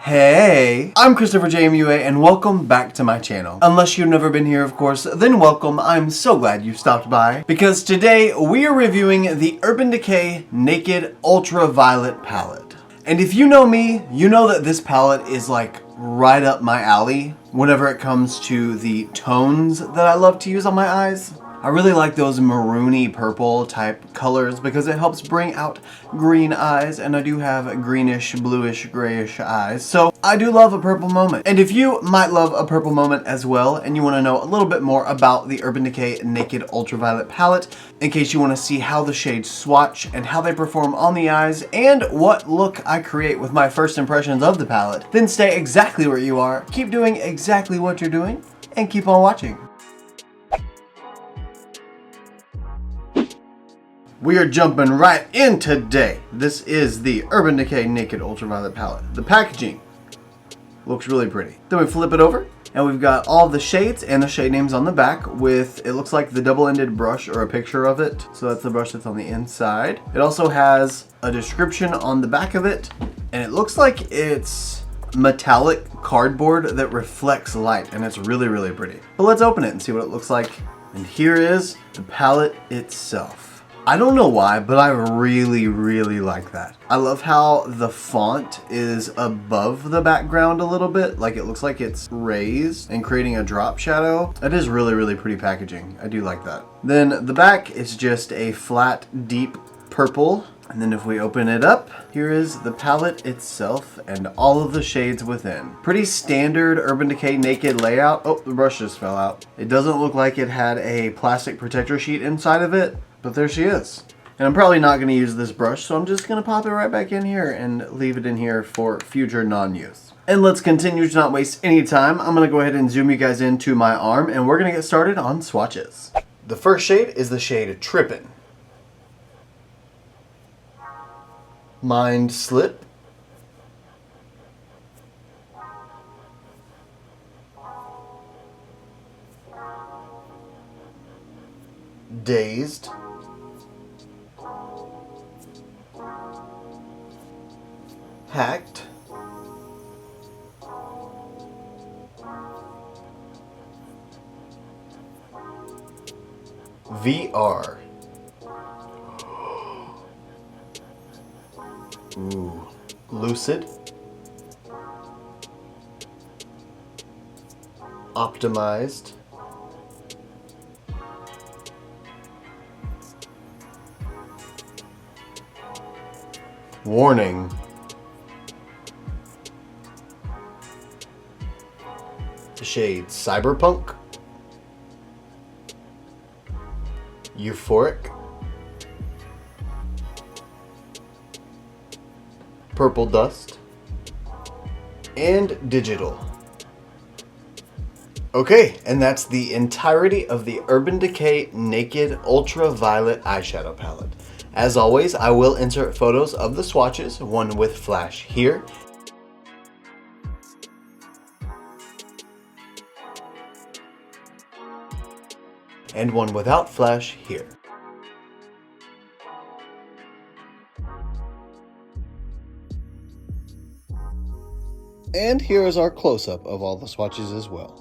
Hey, I'm ChristopherJMUA and welcome back to my channel. Unless you've never been here, of course, then welcome. I'm so glad you stopped by because today we are reviewing the Urban Decay Naked Ultraviolet palette. And if you know me, you know that this palette is like right up my alley whenever it comes to the tones that I love to use on my eyes. I really like those maroony purple type colors because it helps bring out green eyes, and I do have greenish, bluish, grayish eyes. So I do love a purple moment. And if you might love a purple moment as well and you want to know a little bit more about the Urban Decay Naked Ultraviolet palette, in case you want to see how the shades swatch and how they perform on the eyes and what look I create with my first impressions of the palette, then stay exactly where you are, keep doing exactly what you're doing, and keep on watching. We are jumping right in today. This is the Urban Decay Naked Ultraviolet palette. The packaging looks really pretty. Then we flip it over and we've got all the shades and the shade names on the back with, it looks like the double-ended brush or a picture of it. So that's the brush that's on the inside. It also has a description on the back of it, and it looks like it's metallic cardboard that reflects light, and it's really, really pretty. But let's open it and see what it looks like. And here is the palette itself. I don't know why, but I really, really like that. I love how the font is above the background a little bit. Like it looks like it's raised and creating a drop shadow. That is really, really pretty packaging. I do like that. Then the back is just a flat, deep purple. And then if we open it up, here is the palette itself and all of the shades within. Pretty standard Urban Decay Naked layout. Oh, the brush just fell out. It doesn't look like it had a plastic protector sheet inside of it. But there she is. And I'm probably not going to use this brush, so I'm just going to pop it right back in here and leave it in here for future non-use. And let's continue to not waste any time. I'm going to go ahead and zoom you guys into my arm, and we're going to get started on swatches. The first shade is the shade Trippin'. Mind Slip. Dazed. Hacked. VR. Ooh. Lucid. Optimized. Warning. The shade Cyberpunk. Euphoric. Purple Dust. And Digital. Okay, and that's the entirety of the Urban Decay Naked Ultraviolet eyeshadow palette. As always, I will insert photos of the swatches, one with flash here, and one without flash here. And here is our close-up of all the swatches as well.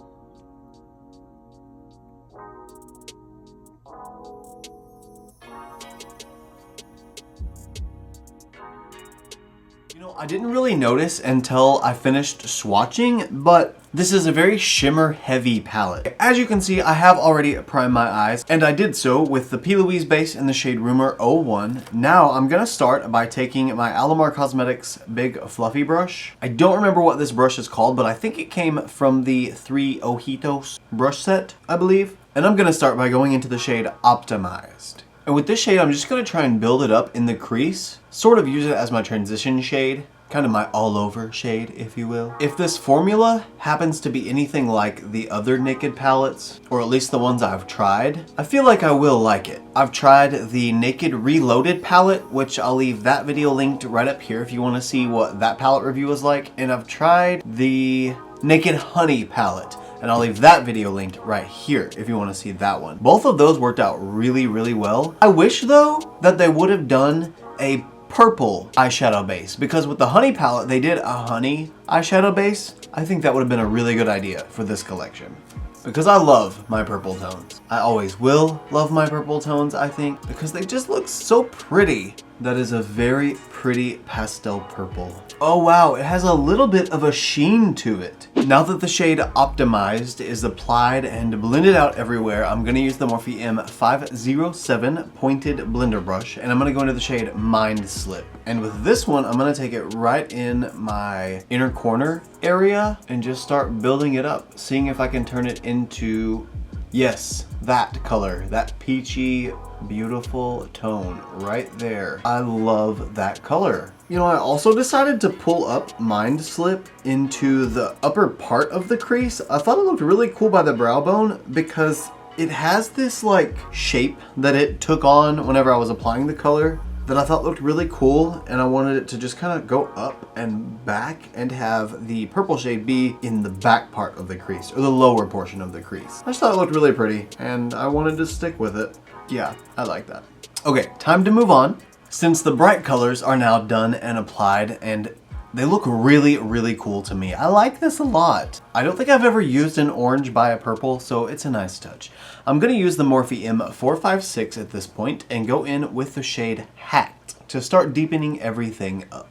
I didn't really notice until I finished swatching, but this is a very shimmer heavy palette. As you can see, I have already primed my eyes, and I did so with the P. Louise base in the shade Rumor 01. Now I'm gonna start by taking my Gerard Cosmetics big fluffy brush. I don't remember what this brush is called, but I think it came from the 3 Ojitos brush set, I believe. And I'm gonna start by going into the shade Optimized. And with this shade, I'm just going to try and build it up in the crease, sort of use it as my transition shade, kind of my all over shade, if you will. If this formula happens to be anything like the other Naked palettes, or at least the ones I've tried, I feel like I will like it. I've tried the Naked Reloaded palette, which I'll leave that video linked right up here if you want to see what that palette review was like, and I've tried the Naked Honey palette, and I'll leave that video linked right here if you want to see that one. Both of those worked out really, really well. I wish though that they would have done a purple eyeshadow base, because with the honey palette, they did a honey eyeshadow base. I think that would have been a really good idea for this collection, because I love my purple tones. I always will love my purple tones, I think, because they just look so pretty. That is a very pretty pastel purple. Oh wow, it has a little bit of a sheen to it. Now that the shade Optimized is applied and blended out everywhere, I'm gonna use the Morphe M507 pointed blender brush, and I'm gonna go into the shade Mind Slip. And with this one, I'm gonna take it right in my inner corner area and just start building it up, seeing if I can turn it into, yes, that color, that peachy, beautiful tone right there. I love that color. You know, I also decided to pull up Mind Slip into the upper part of the crease. I thought it looked really cool by the brow bone because it has this like shape that it took on whenever I was applying the color that I thought looked really cool, and I wanted it to just kind of go up and back and have the purple shade be in the back part of the crease, or the lower portion of the crease. I just thought it looked really pretty and I wanted to stick with it. Yeah, I like that. Okay, time to move on. Since the bright colors are now done and applied, and they look really, really cool to me. I like this a lot. I don't think I've ever used an orange by a purple, so it's a nice touch. I'm gonna use the Morphe M456 at this point and go in with the shade Hacked to start deepening everything up.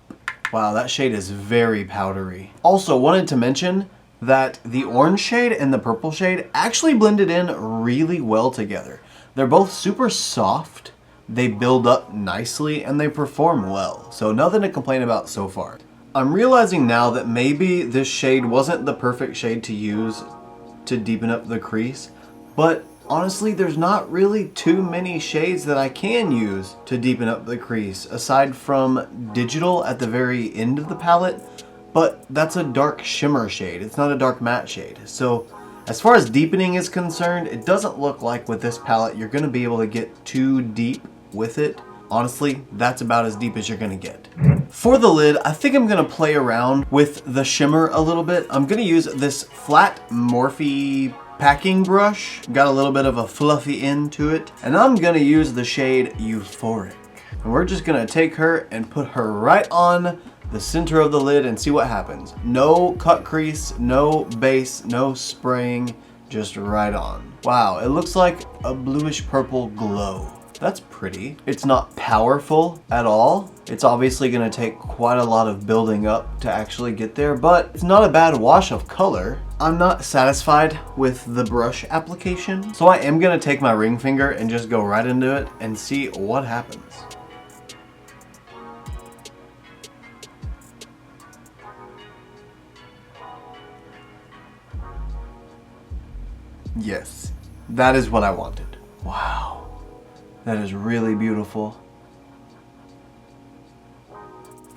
Wow, that shade is very powdery. Also, wanted to mention that the orange shade and the purple shade actually blended in really well together. They're both super soft, they build up nicely, and they perform well. So nothing to complain about so far. I'm realizing now that maybe this shade wasn't the perfect shade to use to deepen up the crease, but honestly, there's not really too many shades that I can use to deepen up the crease, aside from Digital at the very end of the palette, but that's a dark shimmer shade. It's not a dark matte shade. So as far as deepening is concerned, it doesn't look like with this palette you're gonna be able to get too deep with it. Honestly, that's about as deep as you're gonna get. For the lid, I think I'm gonna play around with the shimmer a little bit. I'm gonna use this flat Morphe packing brush. Got a little bit of a fluffy end to it. And I'm gonna use the shade Euphoric. And we're just gonna take her and put her right on the center of the lid and see what happens. No cut crease, no base, no spraying, just right on. Wow, it looks like a bluish purple glow. That's pretty. It's not powerful at all. It's obviously gonna take quite a lot of building up to actually get there, but it's not a bad wash of color. I'm not satisfied with the brush application, so I am gonna take my ring finger and just go right into it and see what happens. Yes, that is what I wanted. Wow, that is really beautiful.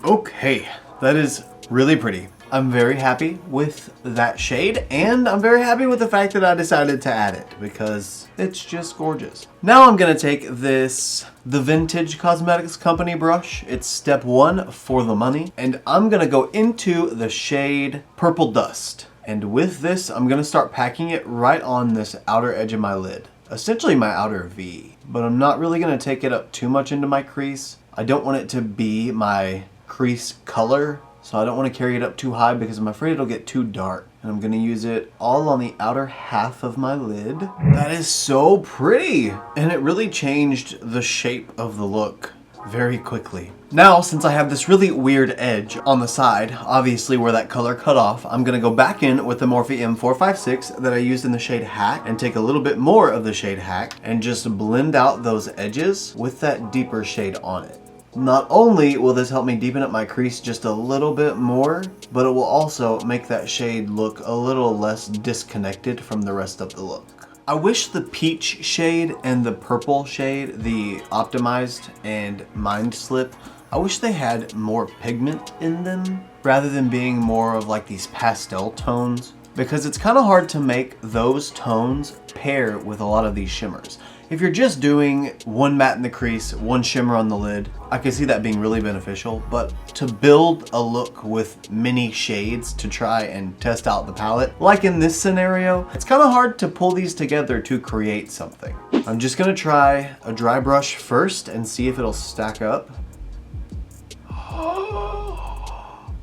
Okay, that is really pretty. I'm very happy with that shade, and I'm very happy with the fact that I decided to add it because it's just gorgeous. Now I'm gonna take the Vintage Cosmetics Company brush. It's step 1 for the money, and I'm gonna go into the shade Purple Dust. And with this, I'm gonna start packing it right on this outer edge of my lid. Essentially my outer V. But I'm not really gonna take it up too much into my crease. I don't want it to be my crease color, so I don't want to carry it up too high because I'm afraid it'll get too dark. And I'm gonna use it all on the outer half of my lid. That is so pretty! And it really changed the shape of the look very quickly. Now, since I have this really weird edge on the side, obviously where that color cut off, I'm gonna go back in with the Morphe M456 that I used in the shade Hack and take a little bit more of the shade Hack and just blend out those edges with that deeper shade on it. Not only will this help me deepen up my crease just a little bit more, but it will also make that shade look a little less disconnected from the rest of the look. I wish the peach shade and the purple shade, the Optimized and Mind Slip, I wish they had more pigment in them rather than being more of like these pastel tones, because it's kind of hard to make those tones pair with a lot of these shimmers. If you're just doing one matte in the crease, one shimmer on the lid, I can see that being really beneficial, but to build a look with many shades to try and test out the palette, like in this scenario, it's kind of hard to pull these together to create something. I'm just gonna try a dry brush first and see if it'll stack up.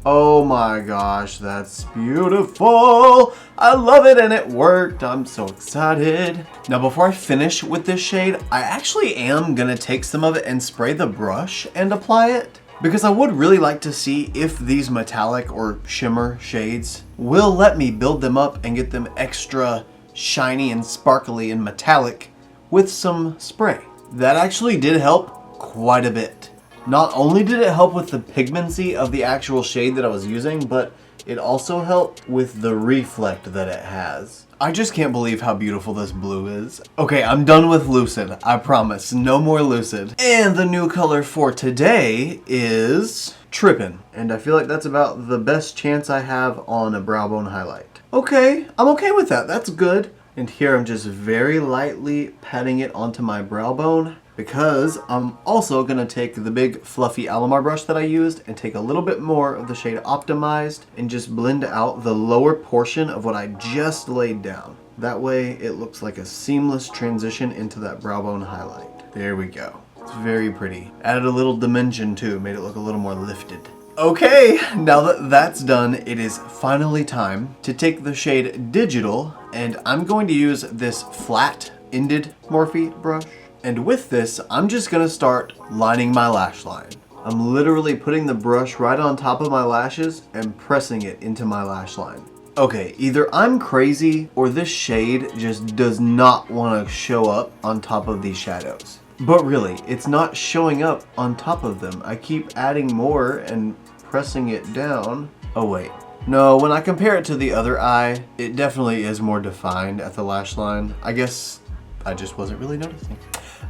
Oh my gosh, that's beautiful. I love it and it worked. I'm so excited. Now before I finish with this shade, I actually am gonna take some of it and spray the brush and apply it, because I would really like to see if these metallic or shimmer shades will let me build them up and get them extra shiny and sparkly and metallic with some spray. That actually did help quite a bit. Not only did it help with the pigmency of the actual shade that I was using, but it also helped with the reflect that it has. I just can't believe how beautiful this blue is. Okay, I'm done with Lucid. I promise, no more Lucid. And the new color for today is Trippin'. And I feel like that's about the best chance I have on a brow bone highlight. Okay, I'm okay with that. That's good. And here I'm just very lightly patting it onto my brow bone, because I'm also gonna take the big fluffy Alamar brush that I used and take a little bit more of the shade Optimized and just blend out the lower portion of what I just laid down. That way it looks like a seamless transition into that brow bone highlight. There we go. It's very pretty. Added a little dimension too, made it look a little more lifted. Okay, now that that's done, it is finally time to take the shade Digital, and I'm going to use this flat-ended Morphe brush. And with this, I'm just gonna start lining my lash line. I'm literally putting the brush right on top of my lashes and pressing it into my lash line. Okay, either I'm crazy or this shade just does not want to show up on top of these shadows. But really, it's not showing up on top of them. I keep adding more and pressing it down. Oh wait. No, when I compare it to the other eye, it definitely is more defined at the lash line. I guess I just wasn't really noticing.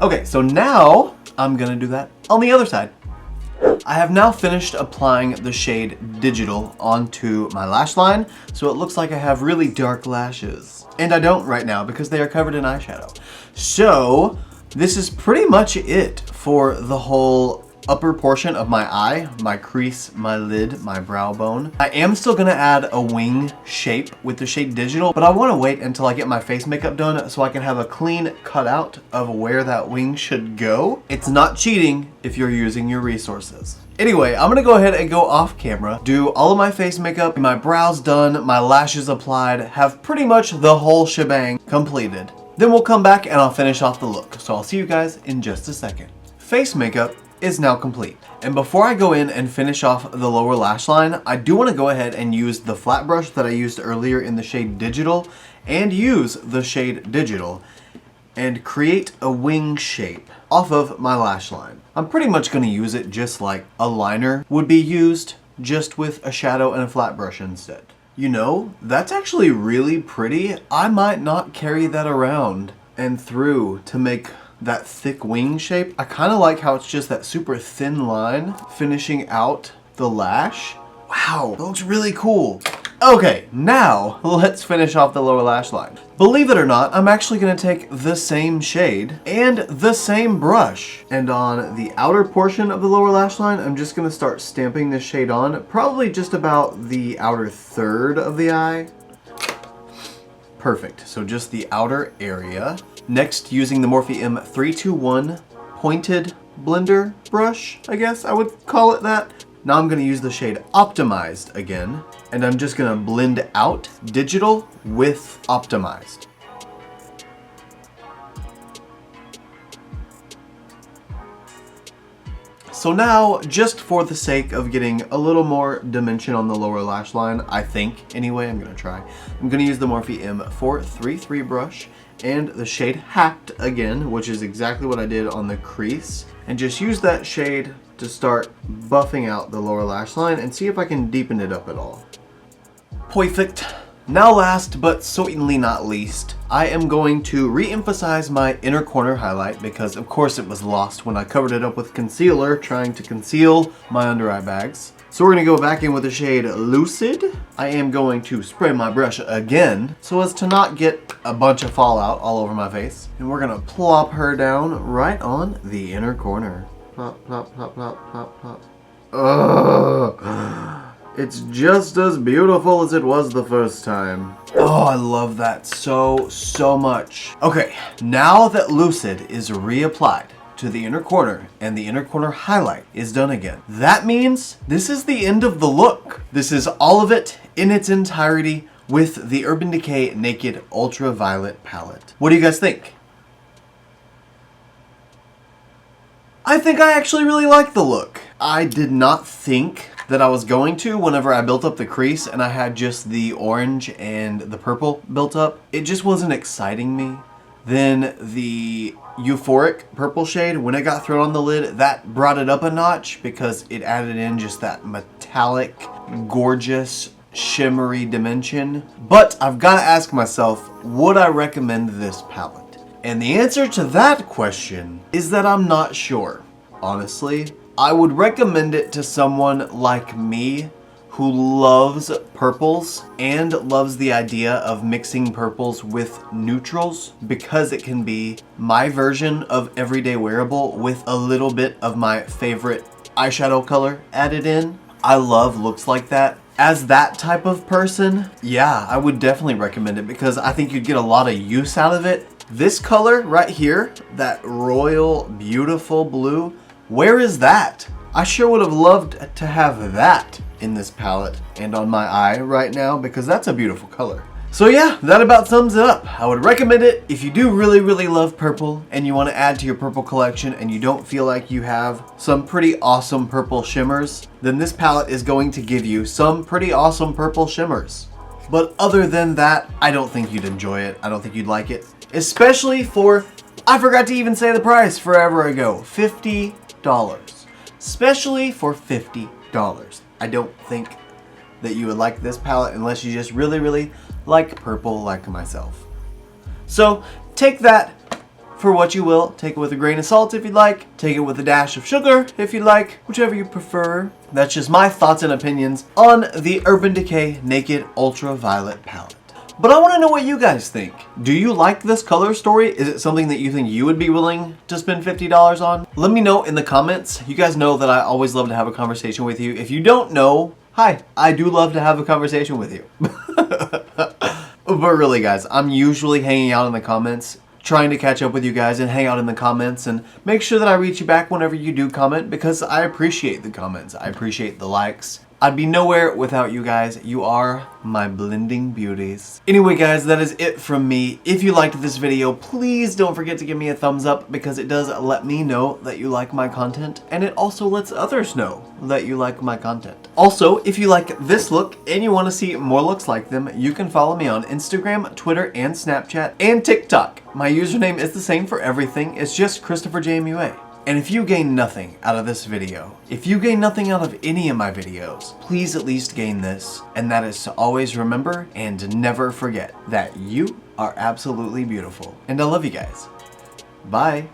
Okay, so now I'm gonna do that on the other side. I have now finished applying the shade Digital onto my lash line, so it looks like I have really dark lashes. And I don't right now because they are covered in eyeshadow. So this is pretty much it for the whole upper portion of my eye, my crease, my lid, my brow bone. I am still gonna add a wing shape with the shade Digital, but I wanna wait until I get my face makeup done so I can have a clean cutout of where that wing should go. It's not cheating if you're using your resources. Anyway, I'm gonna go ahead and go off camera, do all of my face makeup, my brows done, my lashes applied, have pretty much the whole shebang completed. Then we'll come back and I'll finish off the look. So I'll see you guys in just a second. Face makeup is now complete. And before I go in and finish off the lower lash line, I do want to go ahead and use the flat brush that I used earlier in the shade Digital and use the shade Digital and create a wing shape off of my lash line. I'm pretty much going to use it just like a liner would be used, just with a shadow and a flat brush instead. You know, that's actually really pretty. I might not carry that around and through to make that thick wing shape. I kind of like how it's just that super thin line finishing out the lash. Wow, that looks really cool. Okay, now let's finish off the lower lash line. Believe it or not, I'm actually gonna take the same shade and the same brush. And on the outer portion of the lower lash line, I'm just gonna start stamping this shade on, probably just about the outer third of the eye. Perfect, so just the outer area. Next, using the Morphe M321 pointed blender brush, I guess I would call it that. Now I'm gonna use the shade Optimized again, and I'm just gonna blend out Digital with Optimized. So now, just for the sake of getting a little more dimension on the lower lash line, I think, anyway, I'm gonna try. I'm gonna use the Morphe M433 brush and the shade Hacked again, which is exactly what I did on the crease, and just use that shade to start buffing out the lower lash line and see if I can deepen it up at all. Perfect. Now last, but certainly not least, I am going to re-emphasize my inner corner highlight because of course it was lost when I covered it up with concealer trying to conceal my under eye bags. So we're gonna go back in with the shade Lucid. I am going to spray my brush again so as to not get a bunch of fallout all over my face. And we're gonna plop her down right on the inner corner. Plop, plop, plop, plop, plop, plop. Ugh. It's just as beautiful as it was the first time. Oh, I love that so much. Okay, now that Lucid is reapplied to the inner corner, and the inner corner highlight is done again. That means this is the end of the look. This is all of it in its entirety with the Urban Decay Naked Ultraviolet palette. What do you guys think? I think I actually really like the look. I did not think that I was going to whenever I built up the crease and I had just the orange and the purple built up. It just wasn't exciting me. Then the euphoric purple shade, when it got thrown on the lid, that brought it up a notch because it added in just that metallic, gorgeous, shimmery dimension. But I've got to ask myself, would I recommend this palette? And the answer to that question is that I'm not sure. Honestly, I would recommend it to someone like me who loves purples and loves the idea of mixing purples with neutrals, because it can be my version of everyday wearable with a little bit of my favorite eyeshadow color added in. I love looks like that. As that type of person, yeah, I would definitely recommend it because I think you'd get a lot of use out of it. This color right here, that royal beautiful blue, where is that? I sure would have loved to have that in this palette and on my eye right now because that's a beautiful color. So yeah, that about sums it up. I would recommend it if you do really love purple and you want to add to your purple collection and you don't feel like you have some pretty awesome purple shimmers, then this palette is going to give you some pretty awesome purple shimmers. But other than that, I don't think you'd enjoy it. I don't think you'd like it. Especially for, I forgot to even say the price forever ago, $50. Especially for $50. I don't think that you would like this palette unless you just really like purple like myself. So take that for what you will. Take it with a grain of salt if you'd like. Take it with a dash of sugar if you'd like. Whichever you prefer. That's just my thoughts and opinions on the Urban Decay Naked Ultraviolet palette. But I want to know what you guys think. Do you like this color story? Is it something that you think you would be willing to spend $50 on? Let me know in the comments. You guys know that I always love to have a conversation with you. If you don't know, hi, I do love to have a conversation with you. But really guys, I'm usually hanging out in the comments, trying to catch up with you guys and hang out in the comments and make sure that I reach you back whenever you do comment because I appreciate the comments. I appreciate the likes. I'd be nowhere without you guys. You are my blending beauties. Anyway guys, that is it from me. If you liked this video, please don't forget to give me a thumbs up because it does let me know that you like my content and it also lets others know that you like my content. Also, if you like this look and you want to see more looks like them, you can follow me on Instagram, Twitter, and Snapchat, and TikTok. My username is the same for everything. It's just ChristopherJMUA. And if you gain nothing out of this video, if you gain nothing out of any of my videos, please at least gain this. And that is to always remember and never forget that you are absolutely beautiful. And I love you guys. Bye.